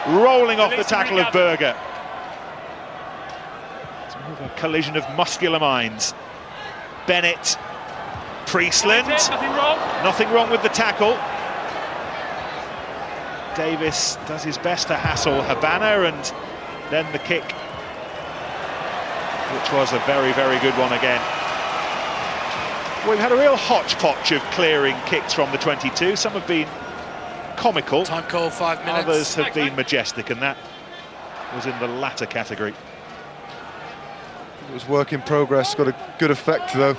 Rolling off the tackle of Berger. It's more of a collision of muscular minds. Bennett, Priestland. Nothing wrong with the tackle. Davis does his best to hassle Habana, and then the kick, which was a very, very good one again. We've had a real hodgepodge of clearing kicks from the 22. Some have been comical. Time call, 5 minutes. Others have been majestic, and that was in the latter category. It was work in progress, got a good effect though. A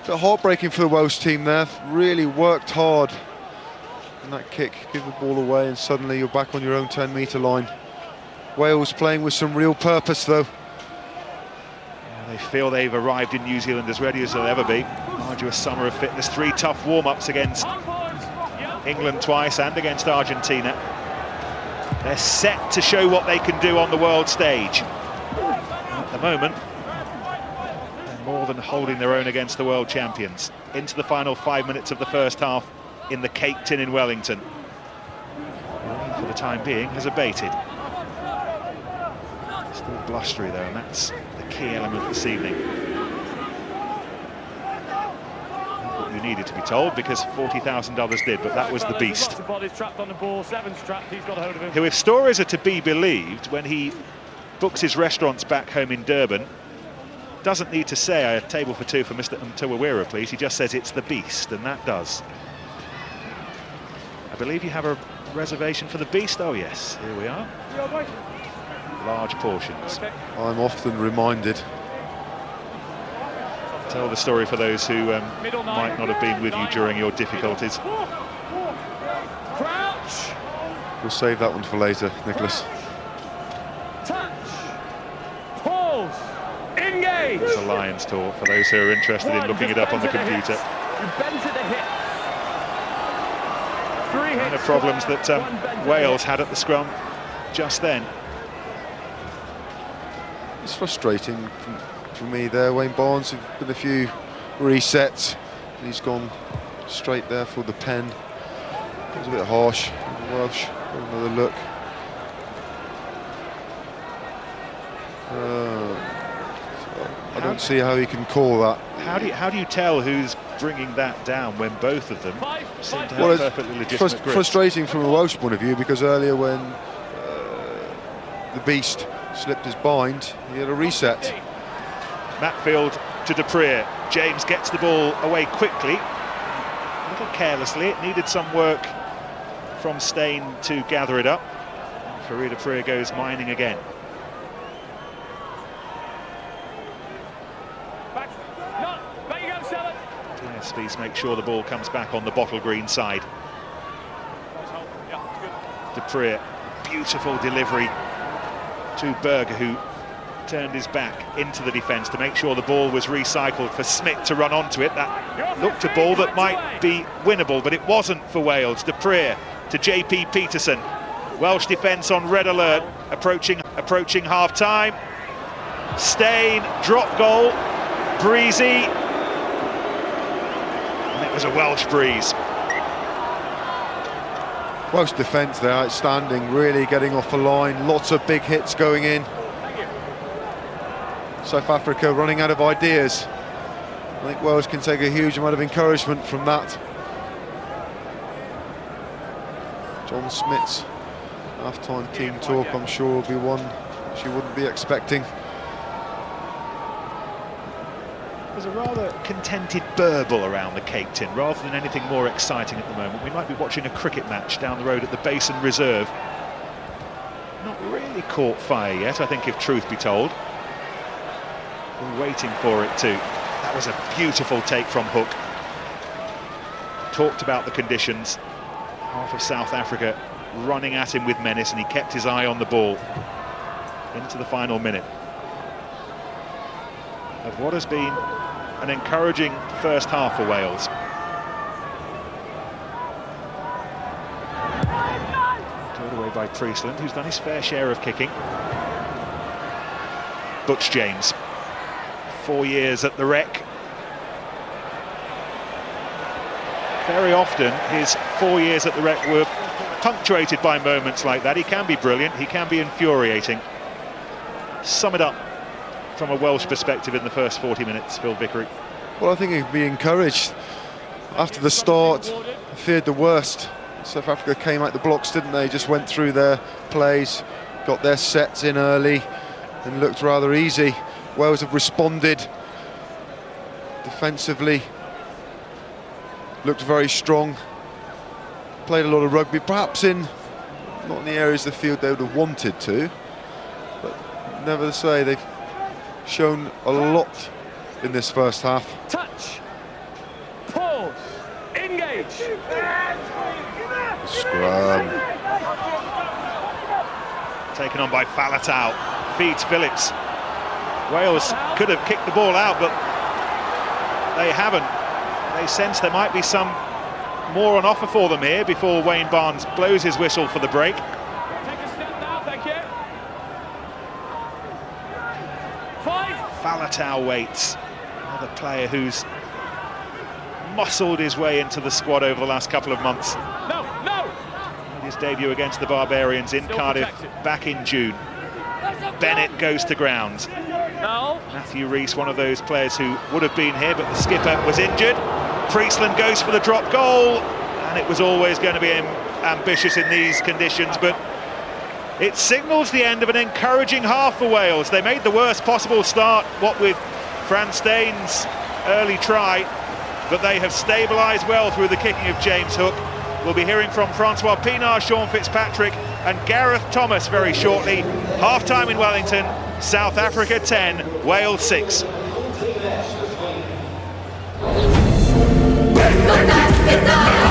bit heartbreaking for the Welsh team there. Really worked hard. And that kick, give the ball away, and suddenly you're back on your own 10-metre line. Wales playing with some real purpose though. They feel they've arrived in New Zealand as ready as they'll ever be. Arduous summer of fitness, 3 tough warm-ups against England twice and against Argentina. They're set to show what they can do on the world stage. At the moment, they're more than holding their own against the world champions. Into the final 5 minutes of the first half in the Cake Tin in Wellington. The rain, for the time being, has abated. Still blustery though, and that's the key element this evening. What you needed to be told, because 40,000 others did, but that was the beast. Who, if stories are to be believed, when he books his restaurants back home in Durban, doesn't need to say a table for 2 for Mr. Mtawawira, please. He just says it's the beast, and that does. I believe you have a reservation for the beast. Oh yes, here we are. Large portions. I'm often reminded. Tell the story for those who might not have been with you during your difficulties. We'll save that one for later, Nicholas. It's a Lions tour for those who are interested in looking it up on the computer. Kind of problems that Wales had at the scrum just then. It's frustrating for me there. Wayne Barnes, there's been a few resets. He's gone straight there for the pen. It was a bit harsh. Welsh, another look. I don't see how he can call that. How do you tell who's bringing that down when both of them seem to have perfectly legitimate grips? Frustrating from a Welsh point of view, because earlier when the beast slipped his bind, he had a reset. Matfield to Dupree. James gets the ball away quickly, a little carelessly. It needed some work from Steyn to gather it up. Farid Dupree goes mining again. Please make sure the ball comes back on the bottle green side. Dupree, beautiful delivery to Berger, who turned his back into the defence to make sure the ball was recycled for Smith to run onto it. That looked a ball that might be winnable, but it wasn't for Wales. Dupree to JP Peterson. Welsh defence on red alert, approaching half-time. Steyn, drop goal, breezy. And it was a Welsh breeze. Welsh defence there, outstanding, really getting off the line, lots of big hits going in. South Africa running out of ideas. I think Wales can take a huge amount of encouragement from that. John Smith's half-time team talk, I'm sure, will be one she wouldn't be expecting. There's a rather contented burble around the Cake Tin, rather than anything more exciting at the moment. We might be watching a cricket match down the road at the Basin Reserve. Not really caught fire yet, I think, if truth be told. We're waiting for it to. That was a beautiful take from Hook. Talked about the conditions. Half of South Africa running at him with menace, and he kept his eye on the ball into the final minute of what has been an encouraging first half for Wales. Towed away by Priestland, who's done his fair share of kicking. Butch James, 4 years at the Rec. Very often his 4 years at the Rec were punctuated by moments like that. He can be brilliant, he can be infuriating. Sum it up from a Welsh perspective in the first 40 minutes, Phil Vickery. Well, I think he'd be encouraged. After the start, I feared the worst. South Africa came out the blocks, didn't they? Just went through their plays, got their sets in early and looked rather easy. Wales have responded defensively, looked very strong, played a lot of rugby, perhaps not in the areas of the field they would have wanted to, but never to say they've shown a lot in this first half. Touch, pause, engage. Scrum. Taken on by Falatau, feeds Phillips. Wales could have kicked the ball out, but they haven't. They sense there might be some more on offer for them here before Wayne Barnes blows his whistle for the break. Take a step now, thank you. 5. Falatau waits, another player who's muscled his way into the squad over the last couple of months. No, no. His debut against the Barbarians in Still Cardiff protected. back in June. Bennett goes to ground. No. Matthew Rees, one of those players who would have been here, but the skipper was injured. Priestland goes for the drop goal, and it was always going to be ambitious in these conditions, but it signals the end of an encouraging half for Wales. They made the worst possible start, what with Fran Stein's early try, but they have stabilised well through the kicking of James Hook. We'll be hearing from Francois Pienaar, Sean Fitzpatrick and Gareth Thomas very shortly. Half-time in Wellington, South Africa 10, Wales 6. We're gonna get